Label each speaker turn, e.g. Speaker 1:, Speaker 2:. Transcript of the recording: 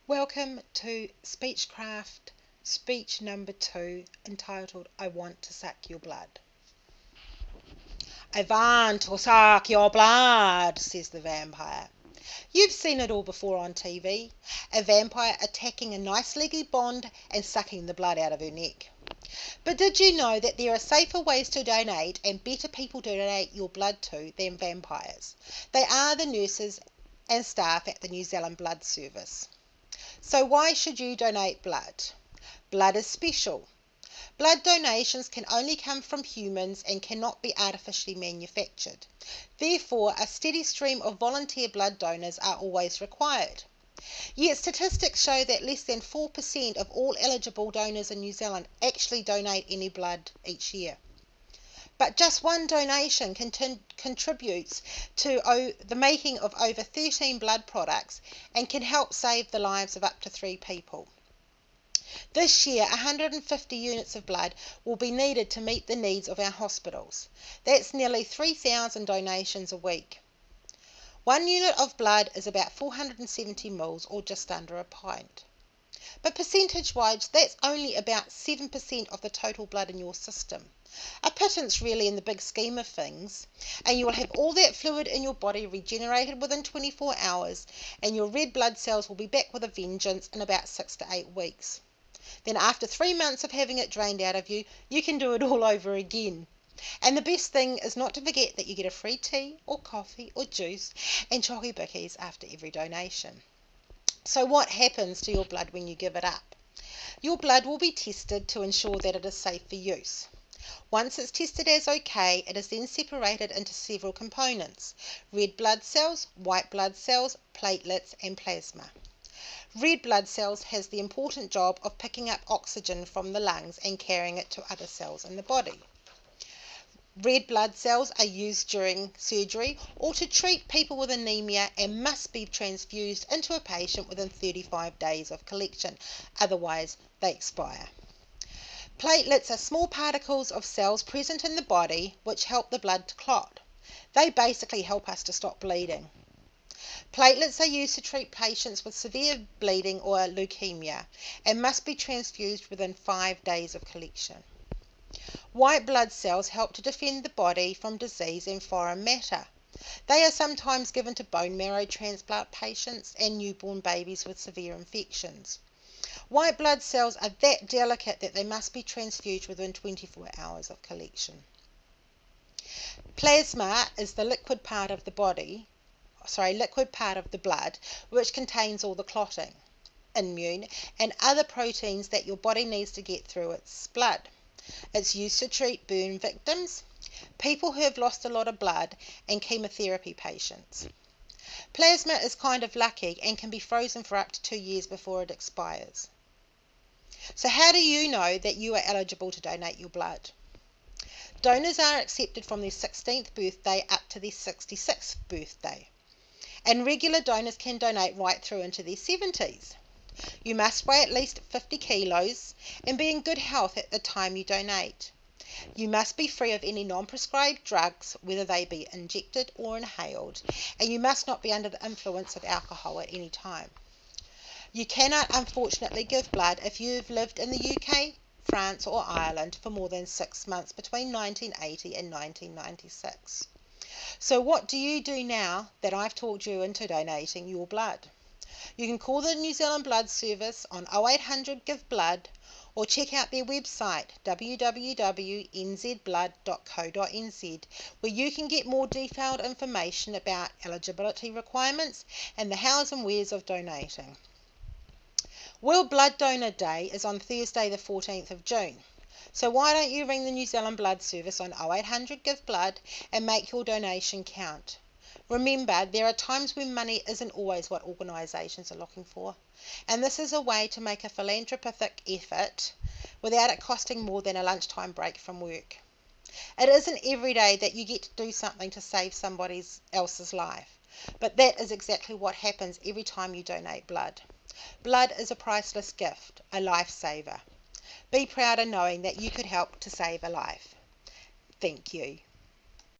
Speaker 1: Welcome to Speechcraft speech number 2 entitled I Want to Suck Your Blood. I want to suck your blood, says the vampire. You've seen it all before on TV. A vampire attacking a nice leggy blonde and sucking the blood out of her neck. But did you know that there are safer ways to donate and better people to donate your blood to than vampires? They are the nurses and staff at the New Zealand Blood Service. So why should you donate blood? Blood is special. Blood donations can only come from humans and cannot be artificially manufactured. Therefore, a steady stream of volunteer blood donors are always required. Yet statistics show that less than 4% of all eligible donors in New Zealand actually donate any blood each year. But just one donation contributes to the making of over 13 blood products and can help save the lives of up to 3 people. This year, 150 units of blood will be needed to meet the needs of our hospitals. That's nearly 3,000 donations a week. 1 unit of blood is about 470 mils, or just under a pint. But percentage-wise, that's only about 7% of the total blood in your system. A pittance really in the big scheme of things, and you will have all that fluid in your body regenerated within 24 hours, and your red blood cells will be back with a vengeance in about 6 to 8 weeks. Then after 3 months of having it drained out of you, you can do it all over again. And the best thing is not to forget that you get a free tea or coffee or juice and chocky bickies after every donation. So what happens to your blood when you give it up? Your blood will be tested to ensure that it is safe for use. Once it's tested as okay, it is then separated into several components: red blood cells, white blood cells, platelets and plasma. Red blood cells has the important job of picking up oxygen from the lungs and carrying it to other cells in the body. Red blood cells are used during surgery or to treat people with anemia and must be transfused into a patient within 35 days of collection, otherwise they expire. Platelets are small particles of cells present in the body which help the blood to clot. They basically help us to stop bleeding. Platelets are used to treat patients with severe bleeding or leukemia and must be transfused within 5 days of collection. White blood cells help to defend the body from disease and foreign matter. They are sometimes given to bone marrow transplant patients and newborn babies with severe infections. White blood cells are that delicate that they must be transfused within 24 hours of collection. Plasma is the liquid part of the blood which contains all the clotting, immune and other proteins that your body needs to get through its blood. It's used to treat burn victims, people who have lost a lot of blood, and chemotherapy patients. Plasma is kind of lucky and can be frozen for up to 2 years before it expires. So how do you know that you are eligible to donate your blood? Donors are accepted from their 16th birthday up to their 66th birthday. And regular donors can donate right through into their 70s. You must weigh at least 50 kilos and be in good health at the time you donate. You must be free of any non-prescribed drugs, whether they be injected or inhaled, and you must not be under the influence of alcohol at any time. You cannot unfortunately give blood if you have lived in the UK, France or Ireland for more than 6 months between 1980 and 1996. So what do you do now that I've talked you into donating your blood? You can call the New Zealand Blood Service on 0800 Give Blood or check out their website www.nzblood.co.nz where you can get more detailed information about eligibility requirements and the hows and wheres of donating. World Blood Donor Day is on Thursday the 14th of June. So why don't you ring the New Zealand Blood Service on 0800 Give Blood and make your donation count. Remember, there are times when money isn't always what organisations are looking for, and this is a way to make a philanthropic effort without it costing more than a lunchtime break from work. It isn't every day that you get to do something to save somebody else's life, but that is exactly what happens every time you donate blood. Blood is a priceless gift, a lifesaver. Be proud of knowing that you could help to save a life. Thank you.